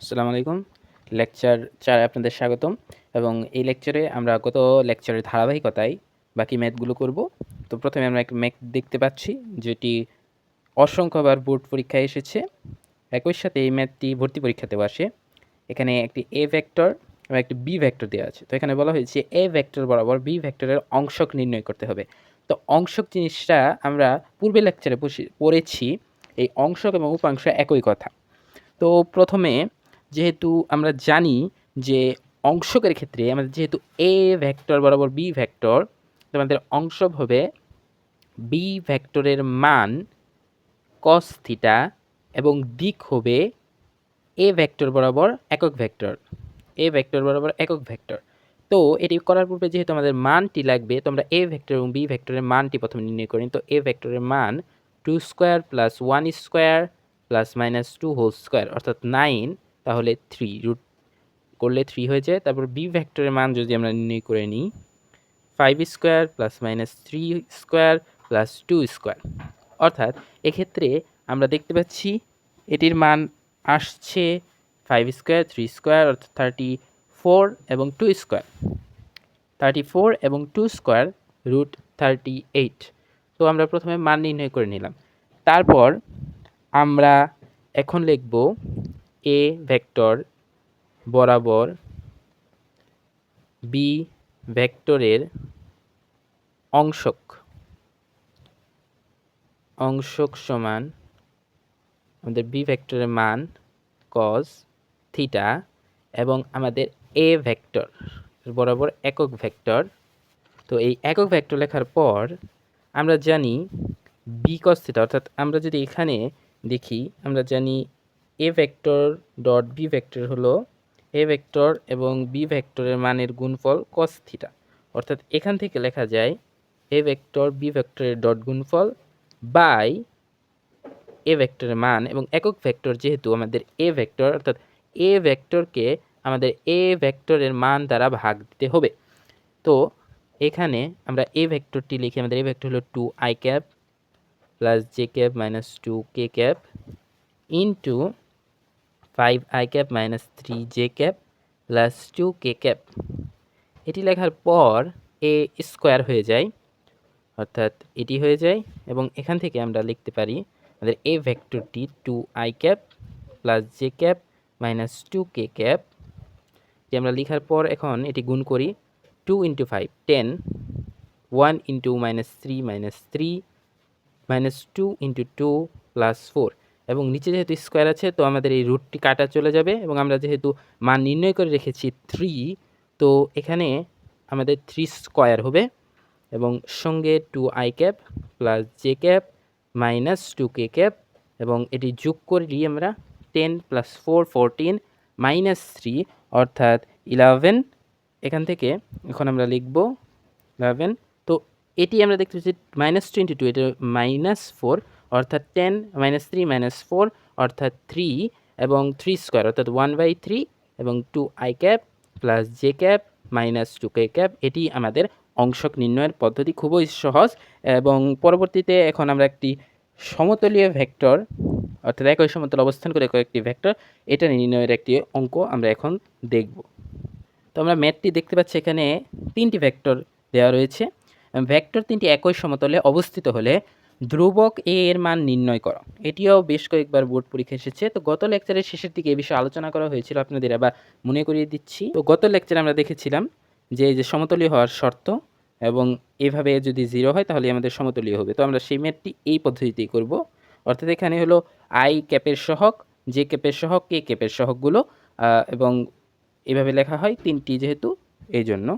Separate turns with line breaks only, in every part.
আসসালামু আলাইকুম। লেকচার ৪ এ আপনাদের স্বাগতম এবং এই লেকচারে আমরা গত লেকচারের ধারাবাহিকতায় বাকি ম্যাথগুলো করব। তো প্রথমে আমরা একটা ম্যাথ দেখতে পাচ্ছি যেটি অসংখ্যবার বোর্ড পরীক্ষায় এসেছে। একই সাথে এই ম্যাথটি ভর্তি পরীক্ষাতেও আসে। এখানে একটি এ ভেক্টর এবং একটি বি ভেক্টর দেওয়া আছে। তো এখানে বলা হয়েছে এ ভেক্টর বরাবর বি ভেক্টরের অংশক নির্ণয় করতে হবে। তো অংশক জিনিসটা আমরা পূর্বের লেকচারে পড়েছি। এই অংশক এবং উপাংশ একই কথা। তো প্রথমে যেহেতু আমরা জানি যে অংশকের ক্ষেত্রে আমাদের যেহেতু এ ভেক্টর বরাবর বি ভেক্টর, তো আমাদের অংশ হবে বি ভেক্টরের মান কস থিটা এবং দিক হবে এ ভেক্টর বরাবর একক ভেক্টর, এ ভেক্টর বরাবর একক ভেক্টর। তো এটি করার পূর্বে যেহেতু আমাদের মানটি লাগবে, তো আমরা এ ভেক্টর এবং বি ভেক্টরের মানটি প্রথমে নির্ণয় করি। তো এ ভেক্টরের মান 2 square plus 1 square plus minus 2 whole square অর্থাৎ 9, তাহলে 3 রুট করলে 3 হয়ে যায়। তারপর বি ভেক্টরের মান যদি আমরা নির্ণয় করে নিই 5 square plus minus 3 square plus 2 square, অর্থাৎ এক্ষেত্রে আমরা দেখতে পাচ্ছি এটির মান আসছে 5 স্কোয়ার 3 স্কোয়ার অর্থাৎ 34 এবং 2 স্কোয়ার, 34 এবং 2 স্কোয়ার রুট 38। তো আমরা প্রথমে মান নির্ণয় করে নিলাম। তারপর আমরা এখন লিখব এ ভেক্টর বরাবর বি ভেক্টরের অংশক সমান আমাদের বি ভেক্টরের মান কস থিটা এবং আমাদের এ ভেক্টর বরাবর একক ভেক্টর। তো এই একক ভেক্টর লেখার পর আমরা জানি বি কস থিটা, অর্থাৎ আমরা যদি এখানে দেখি আমরা জানি A vector dot B vector হলো এ ভেক্টর এবং বি ভেক্টরের মানের গুণফল কস থিটা, অর্থাৎ এখান থেকে লেখা যায় এ ভেক্টর বি ভেক্টরের ডট গুণফল বাই এ ভেক্টরের মান, এবং একক ভেক্টর যেহেতু আমাদের এ ভেক্টর, অর্থাৎ এ ভেক্টরকে আমাদের এ ভেক্টরের মান দ্বারা ভাগ দিতে হবে। তো এখানে আমরা এ ভেক্টরটি লিখি, আমাদের এ ভেক্টর হলো 2 I cap plus j cap minus 2 k cap into 5 I cap minus 3 J cap plus 2 k cap. এটি লেখার পর এ স্কোয়ার হয়ে যায়, অর্থাৎ এটি হয়ে যায়, এবং এখান থেকে আমরা লিখতে পারি আমাদের এ ভেক্টরটি 2 I cap plus j cap minus 2 k cap. যে আমরা লেখার পর এখন এটি গুণ করি 2 into 5 10, 1 into minus 3 minus 2 into 2 plus 4, এবং নিচে যেহেতু স্কোয়ার আছে তো আমাদের এই রুটটি কাটা চলে যাবে, এবং আমরা যেহেতু মান নির্ণয় করে রেখেছি 3, তো এখানে আমাদের 3 স্কোয়ার হবে এবং সঙ্গে 2 I cap plus j cap minus 2 k cap, এবং এটি যোগ করে দিই আমরা 10 প্লাস 4 14 মাইনাস 3 অর্থাৎ 11। এখান থেকে এখন আমরা লিখব 11। তো এটি আমরা দেখতে পাচ্ছি -22, এটা -4 অর্থাৎ 10 -3 -4 অর্থাৎ 3, এবং 3 স্কোয়ার অর্থাৎ 1/3 এবং 2 I cap plus j cap minus 2 k cap. এটি আমাদের অংশক নির্ণয়ের পদ্ধতি, খুবই সহজ। এবং পরবর্তীতে এখন আমরা একটি সমতলীয় ভেক্টর, অর্থাৎ একই সমতল অবস্থান করে কয়েকটি ভেক্টর, এটা নির্ণয়ের একটি অঙ্ক আমরা এখন দেখব। তো আমরা ম্যাথটি দেখতে পাচ্ছি এখানে 3টি ভেক্টর দেওয়া রয়েছে। ভেক্টর 3টি একই সমতলে অবস্থিত হলে ধ্রুবক এ এর মান নির্ণয় করো। এটিও বেশ কয়েকবার বোর্ড পরীক্ষা এসেছে। তো গত লেকচারের শেষের দিকে এই বিষয়ে আলোচনা করা হয়েছিল, আপনাদের আবার মনে করিয়ে দিচ্ছি। তো গত লেকচারে আমরা দেখেছিলাম যে সমতলীয় হওয়ার শর্ত, এবং এভাবে যদি 0 হয় তাহলে আমাদের সমতলীয় হবে। তো আমরা সেই ম্যাথটি এই পদ্ধতিতেই করব, অর্থাৎ এখানে হলো আই ক্যাপের সহগ, জে ক্যাপের সহগ, কে ক্যাপের সহগগুলো, এবং এভাবে লেখা হয় 3টি যেহেতু এই জন্য।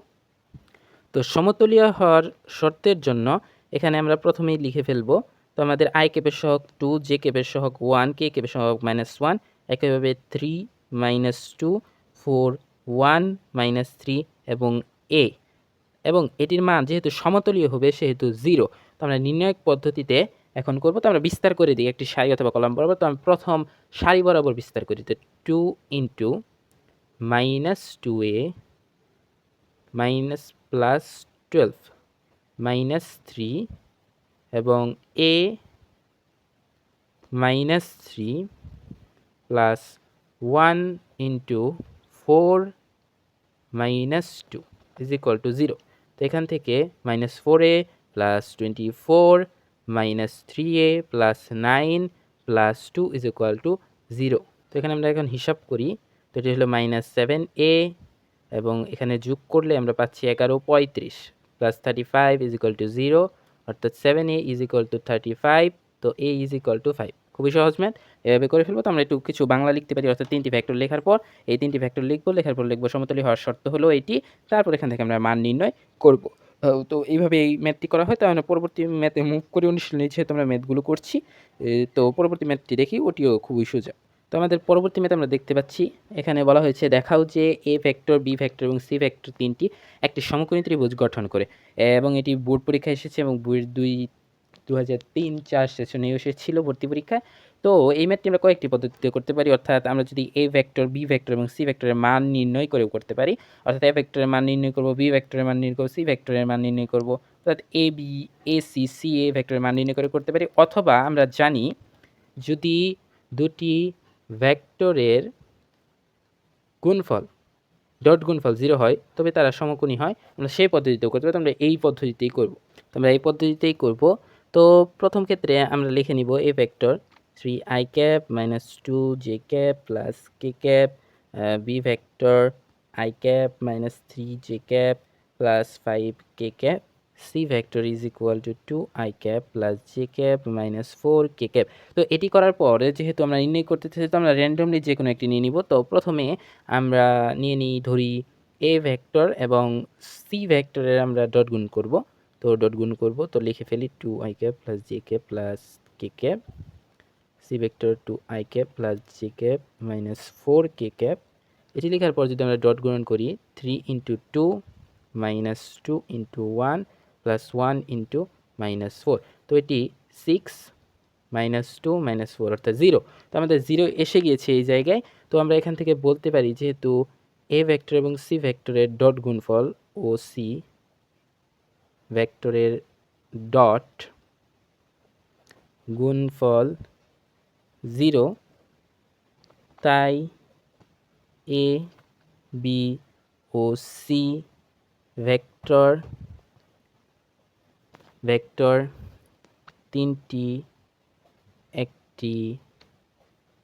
তো সমতলীয় হওয়ার শর্তের জন্য এখানে আমরা প্রথমেই লিখে ফেলব। তো আমাদের আই ক্যাপের সহগ 2, জে ক্যাপের সহগ 1, কে ক্যাপের সহগ -1, একইভাবে 3 -2 4 1 -3 এবং এ, এবং এটির মান যেহেতু সমতলীয় হবে সেহেতু 0। তো আমরা নির্ণায়ক পদ্ধতিতে এখন করব। তো আমরা বিস্তার করে দিই একটি সারি অথবা কলাম বরাবর। তো আমি প্রথম সারি বরাবর বিস্তার করি। তো 2 ইন্টু -2a মাইনাস প্লাস 12 -3 এবং a -3 plus 1 into 4 minus 2 is equal two 0। তো এখান থেকে -4a plus 24 minus 3a plus 9 plus 2 is equal two 0। তো এখানে আমরা এখন হিসাব করি, তো এটি হলো -7a এবং এখানে যোগ করলে আমরা পাচ্ছি 11 35 প্লাস 35 ইজ ইকুয়াল টু 0, অর্থাৎ 7a ইজ ইকুয়াল টু 35। তো a ইজ ইকুয়াল টু 5। খুবই সহজ ম্যাথ, এভাবে করে ফেলবো। তো আমরা একটু কিছু বাংলা লিখতে পারি, অর্থাৎ 3টি ফ্যাক্টর লেখার পর এই 3টি ফ্যাক্টর লিখবো, লেখার পর লিখবো সমতলী হওয়ার শর্ত হলো এটি, তারপর এখান থেকে আমরা মান নির্ণয় করব। তো এইভাবে এই ম্যাথটি করা হয়। তো আমরা পরবর্তী ম্যাথে মুভ করে অনুশীলনী যেহেতু আমরা ম্যাথগুলো করছি, তো পরবর্তী ম্যাথটি দেখি, ওটিও খুবই সোজা। তো আমাদের পরবর্তী ম্যাথে আমরা দেখতে পাচ্ছি এখানে বলা হয়েছে দেখাও যে এ ভেক্টর, বি ভেক্টর এবং সি ভেক্টর তিনটি একটি সমকোণী ত্রিভুজ গঠন করে, এবং এটি বোর্ড পরীক্ষায় এসেছে এবং বইয়ের 2003-04 সেশনে এসেছিল ভর্তি পরীক্ষায়। তো এই ম্যাথটি আমরা কয়েকটি পদ্ধতিতে করতে পারি, অর্থাৎ আমরা যদি এ ভেক্টর, বি ভেক্টর এবং সি ভেক্টরের মান নির্ণয় করেও করতে পারি, অর্থাৎ এ ভেক্টরের মান নির্ণয় করব, বি ভেক্টরের মান নির্ণয় করব, সি ভেক্টরের মান নির্ণয় করব, অর্থাৎ A B, A C, C এ ভেক্টরের মান নির্ণয় করে করতে পারি। অথবা আমরা জানি যদি দুটি ভেক্টরের গুণফল, ডট গুণফল 0 হয় তবে তারা সমকোণী হয়, আমরা সেই পদ্ধতিতেও করতে পারি। তো আমরা এই পদ্ধতিতেই করব, তো আমরা এই পদ্ধতিতেই করব। তো প্রথম ক্ষেত্রে আমরা লিখে নিব A vector 3i cap minus 2j cap plus K cap, B vector i cap minus 3j cap plus 5k cap, C vector is equal to 2i cap plus j cap minus 4k cap. তো এটি করার পরে যেহেতু আমরা নির্ণয় করতে চাই, তো আমরা র্যান্ডমলি যে কোনো একটি নিয়ে নিব। তো প্রথমে আমরা নিয়ে নিই, ধরি এ ভেক্টর এবং সি ভেক্টরের আমরা ডট গুণ করব। তো ডট গুণ করব, তো লিখে ফেলি 2i cap plus j cap plus k cap, C vector 2i cap plus j cap minus 4k cap. এটি লেখার পর যদি আমরা ডট গুণন করি 3 into 2 minus 2 into 1 plus 1 into minus 4, তো এটি 6 মাইনাস 2 মাইনাস 4 অর্থাৎ 0। তো আমাদের 0 এসে গিয়েছে এই জায়গায়। তো আমরা এখান থেকে বলতে পারি যেহেতু এ ভেক্টর এবং সি ভেক্টরের ডট গুণফল ও সি ভেক্টরের ডট গুণফল 0, তাই A B O C vector তিনটি একটি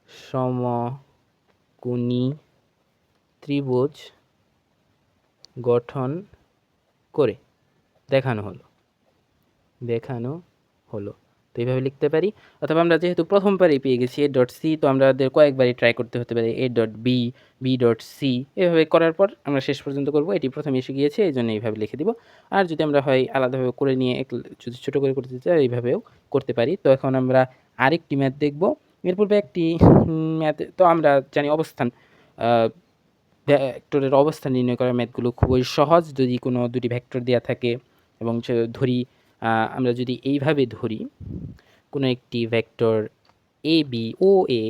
সমকোণী ত্রিভুজ গঠন করে দেখানো হলো। তো এইভাবে লিখতে পারি। অথবা আমরা যেহেতু প্রথমবারই পেয়ে গেছি এ ডট সি, তো আমাদের কয়েকবারই ট্রাই করতে হতে পারে A dot B, B dot C, এভাবে করার পর আমরা শেষ পর্যন্ত করব। এটি প্রথমে এসে গিয়েছে এই জন্য এইভাবে লিখে দিব। আর যদি আমরা হয় আলাদাভাবে করে নিয়ে যদি ছোটো করে করতে চাই এইভাবেও করতে পারি। তো এখন আমরা আরেকটি ম্যাথ দেখব। এর পূর্বে একটি ম্যাথ, তো আমরা জানি অবস্থান, ভেক্টরের অবস্থান নির্ণয় করার ম্যাথগুলো খুবই সহজ। যদি কোনো দুটি ভেক্টর দেওয়া থাকে এবং ধরি আমরা যদি এইভাবে ধরি কোনো একটি ভেক্টর এ বি ও এ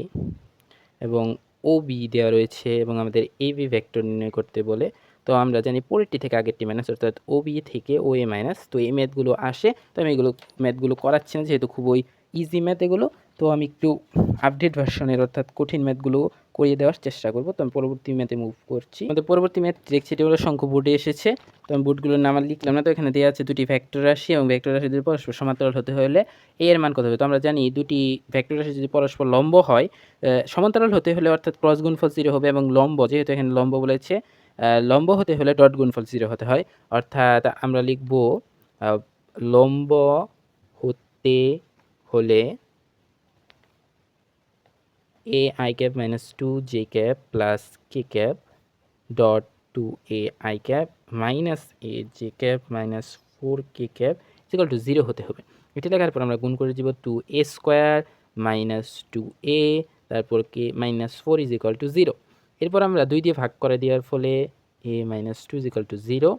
এবং ও বি দেওয়া রয়েছে এবং আমাদের এ বি ভেক্টর নির্ণয় করতে বলে, তো আমরা জানি পরেরটি থেকে আগেরটি মাইনাস, অর্থাৎ ও বি থেকে ও এ মাইনাস। তো এই ম্যাথগুলো আসে, তো আমি এগুলো ম্যাথগুলো করাচ্ছি না যেহেতু খুবই ইজি ম্যাথ এগুলো। তো আমি একটু আপডেট ভার্সনের অর্থাৎ কঠিন ম্যাথগুলো করিয়ে দেওয়ার চেষ্টা করব। তো আমি পরবর্তী ম্যাথে মুভ করছি। আমাদের পরবর্তী ম্যাথ দেখছি, এটি হলো শঙ্কু বোর্ডে এসেছে। তো আমি বোর্ডগুলোর নাম আর লিখলাম না। তো এখানে দেওয়া আছে দুটি ভেক্টর রাশি এবং ভেক্টর রাশি যদি পরস্পর সমান্তরাল হতে হলে এ এর মান কত হবে। তো আমরা জানি দুটি ভেক্টর রাশি যদি পরস্পর লম্ব হয়, সমান্তরাল হতে হলে অর্থাৎ ক্রস গুণফল 0 হবে, এবং লম্ব যেহেতু এখানে লম্ব বলেছে, লম্ব হতে হলে ডট গুণফল 0 হতে হয়। অর্থাৎ আমরা লিখব লম্ব হতে হলে A I cap minus 2j cap plus K cap dot 2ai cap minus A J cap minus 4k cap equal to 0 হতে হবে। এটি লেখার পর আমরা গুণ করে দিব 2a স্কোয়ার মাইনাস 2a, তারপর কে মাইনাস 4 ইজ ইকুয়াল টু 0। এরপর আমরা 2 দিয়ে ভাগ করে দেওয়ার ফলে a minus 2 is equal two 0,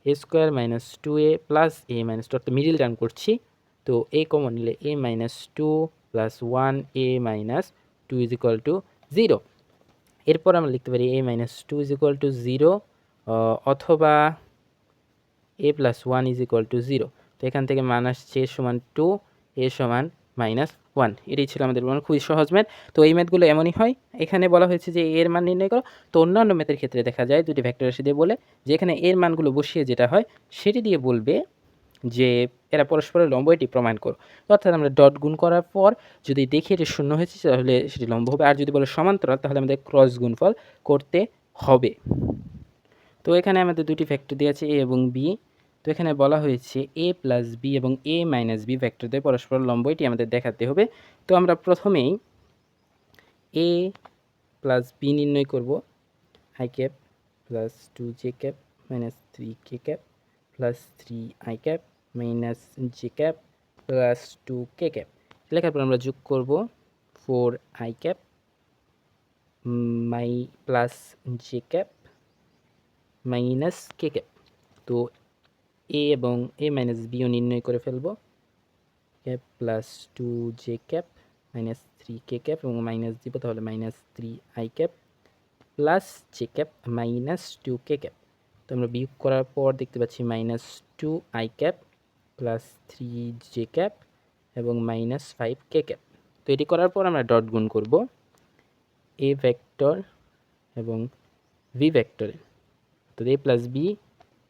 a square minus 2a plus a minus 2, অর্থাৎ মিডিল টার্ম করছি। তো a কমন নিলে a minus 2 plus 1a minus 2 is equal two 0। এরপর আমরা লিখতে পারি a minus 2 is equal two 0 অথবা a plus 1 is equal two 0। তো এখান থেকে মান আসছে সমান 2, a সমান মাইনাস 1, এটাই ছিল আমাদের খুবই সহজ ম্যাথ। তো এই ম্যাথগুলো এমনই হয়, এখানে বলা হয়েছে যে এর মান নির্ণয় করো। তো অন্যান্য ম্যাথের ক্ষেত্রে দেখা যায় দুটি ভেক্টর রাশি দিয়ে বলে যে এখানে এর মানগুলো বসিয়ে যেটা হয় সেটি দিয়ে বলবে যে এরা পরস্পরের লম্ব, এটি প্রমাণ করো। অর্থাৎ আমরা ডট গুণ করার পর যদি দেখি এটি শূন্য হয়েছে তাহলে সেটি লম্ব হবে, আর যদি বলে সমান্তরাল তাহলে আমাদের ক্রস গুণফল করতে হবে। তো এখানে আমাদের দুটি ভেক্টর দেওয়া আছে এ এবং বি। তো এখানে বলা হয়েছে এ প্লাস বি এবং এ মাইনাস বি ভেক্টর দিয়ে পরস্পর লম্ব, এটি আমাদের দেখাতে হবে। তো আমরা প্রথমেই এ প্লাস বি নির্ণয় করব। I cap plus 2j cap minus 3k cap plus 3i cap minus j cap plus 2k cap. লেখার পর আমরা যোগ করব 4i cap my plus j cap minus k cap. তো এ এবং এ মাইনাস বিও নির্ণয় করে ফেলব। Cap plus 2j cap minus 3k cap এবং মাইনাস দিব, তাহলে minus 3i cap plus j cap minus 2k cap. তো আমরা বিয়োগ করার পর দেখতে পাচ্ছি minus 2i cap plus 3j cap এবং মাইনাস 5k ক্যাপ। তো এটি করার পর আমরা ডট গুণ করব এ ভেক্টর এবং ভি ভেক্টরের। তো এ plus B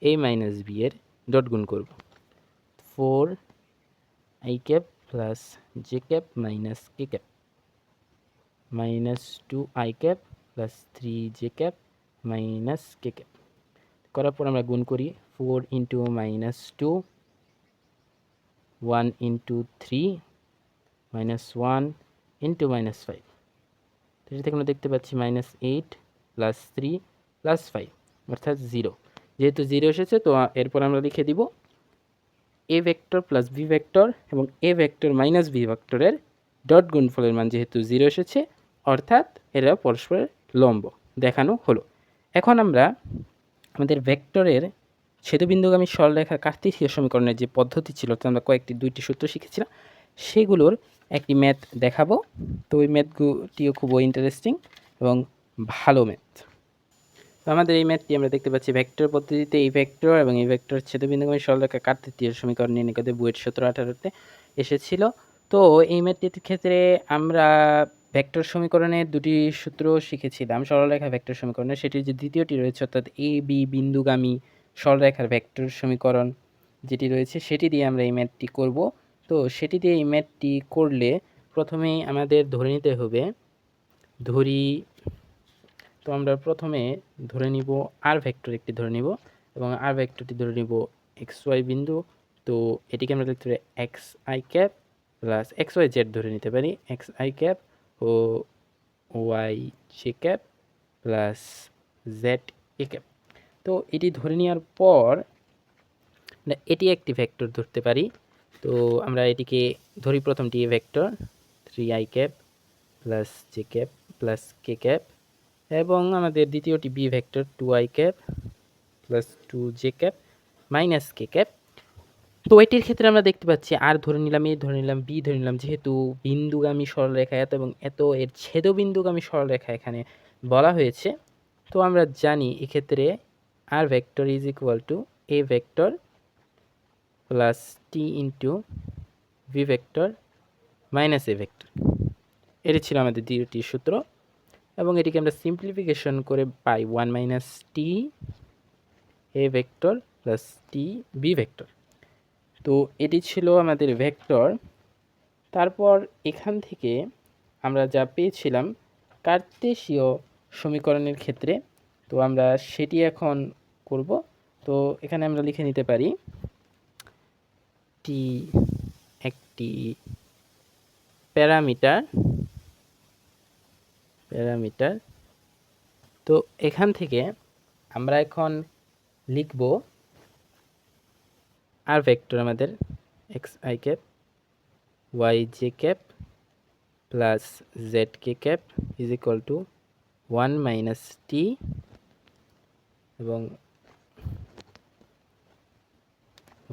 A minus B এর ডট গুণ করব। 4i cap plus j cap minus k cap minus 2i cap plus 3j cap minus k cap. করার পর আমরা গুণ করি 4 into minus 2, 1 into 3 minus 1 into minus 5। তো এটি থেকে আমরা দেখতে পাচ্ছি মাইনাস 8 প্লাস 3 প্লাস 5 অর্থাৎ 0। যেহেতু 0 এসেছে তো এরপর আমরা লিখে দিব A vector plus B vector এবং এ ভেক্টর মাইনাস বি ভেক্টরের ডট গুণফলের মান যেহেতু 0 এসেছে অর্থাৎ এরা পরস্পরের লম্ব দেখানো হলো। এখন আমরা আমাদের ভেক্টরের ছেদবিন্দুগামী সরলরেখার কার্তেশীয় সমীকরণের যে পদ্ধতি ছিল, তো আমরা দুইটি সূত্র শিখেছিলাম, সেগুলোর একটি ম্যাথ দেখাবো। তো ওই ম্যাথগুলিও খুব ইন্টারেস্টিং এবং ভালো ম্যাথ। তো আমাদের এই ম্যাথটি আমরা দেখতে পাচ্ছি ভেক্টর পদ্ধতিতে এই ভেক্টর এবং এই ভেক্টর ছেদবিন্দুগামী সরলরেখার কার্তেশীয় সমীকরণ নির্ণয় করতে বুয়েট 17-18-তে এসেছিল। তো এই ম্যাথটির ক্ষেত্রে আমরা ভেক্টর সমীকরণের দুটি সূত্র শিখেছিলাম সরলরেখা ভেক্টর সমীকরণের। সেটির যে দ্বিতীয়টি রয়েছে অর্থাৎ এ বি বিন্দুগামী সরলরেখার ভেক্টর সমীকরণ যেটি রয়েছে সেটি দিয়ে আমরা এই ম্যাথটি করব। তো সেটি দিয়ে এই ম্যাথটি করলে প্রথমেই আমাদের ধরে নিতে হবে, তো আমরা প্রথমে ধরে নিব আর ভেক্টর একটি ধরে নিব এবং আর ভেক্টরটি ধরে নিব এক্স ওয়াই বিন্দু। তো এটিকে আমরা লিখতে পারি X I cap plus X Y Z ধরে নিতে পারি এক্স আই ক্যাপ ও Y J cap plus Z A cap. তো এটি ধরে নেওয়ার পর এটি একটি ভেক্টর ধরতে পারি। তো আমরা এটিকে ধরি প্রথমটি A vector 3i cap plus j cap plus K cap এবং আমাদের দ্বিতীয়টি B vector 2i cap plus 2j cap minus k cap. তো এটির ক্ষেত্রে আমরা দেখতে পাচ্ছি আর ধরে নিলাম, এ ধরে নিলাম, বি ধরে নিলাম, যেহেতু বিন্দুগামী সরলরেখা এত এবং এত এর ছেদবিন্দুগামী সরলরেখা এখানে বলা হয়েছে। তো আমরা জানি এক্ষেত্রে R vector is equal to A vector plus t into V vector minus A vector. এটি ছিল আমাদের দ্বিতীয় সূত্র এবং এটিকে আমরা সিম্পলিফিকেশন করে পাই 1 minus T A vector plus T B vector. তো এটি ছিল আমাদের ভেক্টর। তারপর এখান থেকে আমরা যা পেয়েছিলাম কার্তেশীয় সমীকরণের ক্ষেত্রে, তো আমরা সেটি এখন করব। তো এখানে আমরা লিখে নিতে পারি টি একটি প্যারামিটার। তো এখান থেকে আমরা এখন লিখব আর ভেক্টর আমাদের x I cap y J cap plus Z K cap is equal to 1 minus t এবং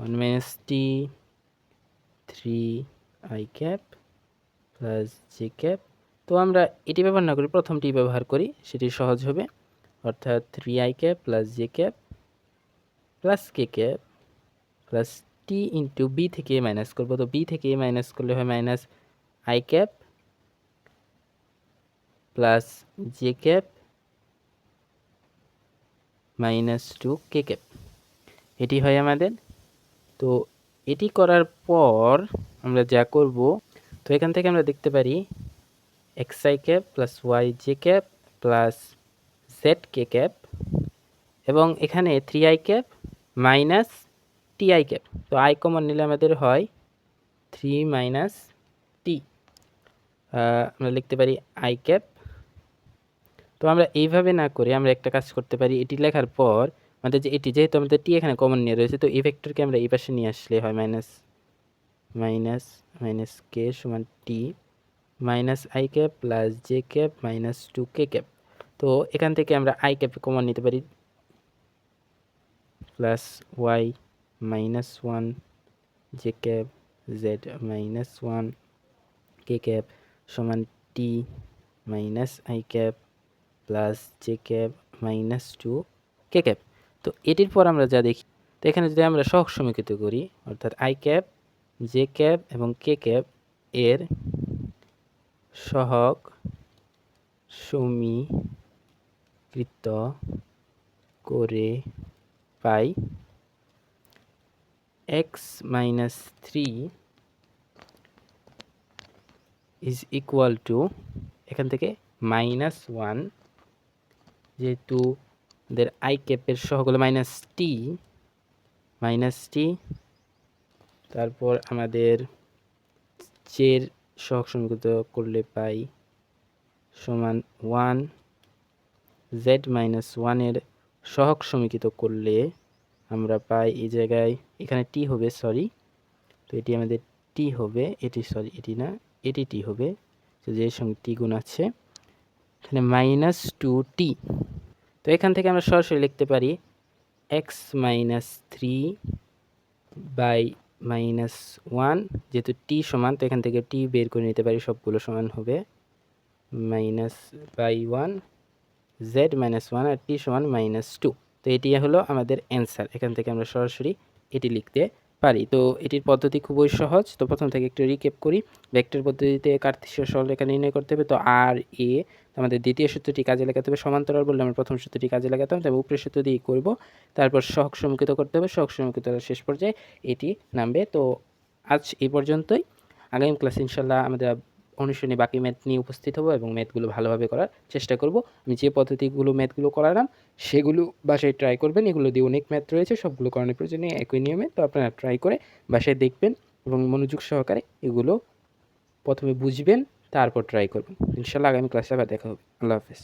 1 minus t 3i cap plus j cap. তো আমরা এটি ব্যবহার না করি, প্রথমটি ব্যবহার করি, সেটি সহজ হবে। অর্থাৎ 3i cap plus j cap plus কে cap plus t into B থেকে এ মাইনাস করবো। তো বি থেকে এ মাইনাস করলে হয় minus i cap plus j cap minus 2 k cap, এটি হয় আমাদের। তো এটি করার পর আমরা যা করব, তো এখান থেকে আমরা দেখতে পারি X I cap plus Y J cap plus Z K cap, এবং এখানে 3i cap minus T cap. তো আই কমন নিলে আমাদের হয় 3 মাইনাস টি, আমরা লিখতে পারি আই ক্যাপ। তো আমরা এইভাবে না করে আমরা একটা কাজ করতে পারি, এটি লেখার পর আমাদের যে এটি, যেহেতু আমাদের টি এখানে কমন নিয়ে রয়েছে, তো এই ভেক্টরকে আমরা এই পাশে নিয়ে আসলে হয় মাইনাস মাইনাস মাইনাস কে সমান t minus i cap plus j cap minus 2 k cap. তো এখান থেকে আমরা আই ক্যাপ কমন নিতে পারি, plus y minus 1 j cap z minus 1 k cap সমান t minus i cap plus j cap minus 2 k cap. তো এটির পর আমরা যা দেখি, তো এখানে যদি আমরা সহগ সমীকৃত করি, অর্থাৎ আই ক্যাপ জে ক্যাপ এবং কে ক্যাপ এর সহগ সমীকৃত করে পাই x minus 3 is equal to, এখান থেকে মাইনাস 1, যেহেতু আমাদের আই ক্যাপের সহগ হলো মাইনাস টি, তারপর আমাদের জের সহগ সমীকৃত করলে পাই সমান 1, জেড মাইনাস 1 এর সহগ সমীকৃত করলে আমরা পাই এই জায়গায়, এখানে টি হবে, সরি, তো এটি আমাদের টি হবে, এটি সরি এটি না, এটি টি হবে, তো যে সঙ্গে টি গুণ আছে এখানে মাইনাস 2t। তো এখান থেকে আমরা সরাসরি লিখতে পারি এক্স মাইনাস 3 বাই মাইনাস 1, যেহেতু টি সমান, তো এখান থেকে টি বের করে নিতে পারি, সবগুলো সমান হবে মাইনাস বাই 1 জেড মাইনাস 1 আর টি সমান মাইনাস 2। তো এটি হলো আমাদের অ্যান্সার, এখান থেকে আমরা সরাসরি এটি লিখতে পারি। তো এটির পদ্ধতি খুবই সহজ। তো প্রথম থেকে একটু রিক্যাপ করি। ভেক্টর পদ্ধতিতে কার্তেশীয় সরলরেখা নির্ণয় করতে হবে। তো আর এ আমাদের দ্বিতীয় সূত্রটি কাজে লাগাতে হবে, সমান্তরাল বললে আমরা প্রথম সূত্রটি কাজে লাগাতাম, তবে উপরের সূত্র দিয়ে করব, তারপর সহগ সমীকৃত করতে হবে, সহগ সমীকৃত শেষ পর্যায়ে এটি নামবে। তো আজ এই পর্যন্তই, আগামী ক্লাসে ইনশাল্লাহ আমাদের অনুশীলনী বাকি ম্যাথ নিয়ে উপস্থিত হবো এবং ম্যাথগুলো ভালোভাবে করার চেষ্টা করব। আমি যে পদ্ধতিগুলো ম্যাথগুলো করালাম সেগুলো বাসায় ট্রাই করবেন, এগুলো দিয়ে অনেক ম্যাথ রয়েছে, সবগুলো করানোর প্রয়োজনে একই নিয়মে। তো আপনারা ট্রাই করে বাসায় দেখবেন এবং মনোযোগ সহকারে এগুলো প্রথমে বুঝবেন, তারপর ট্রাই করবেন। ইনশাল্লাহ আগামী ক্লাসে আবার দেখা হবে। আল্লাহ হাফেজ।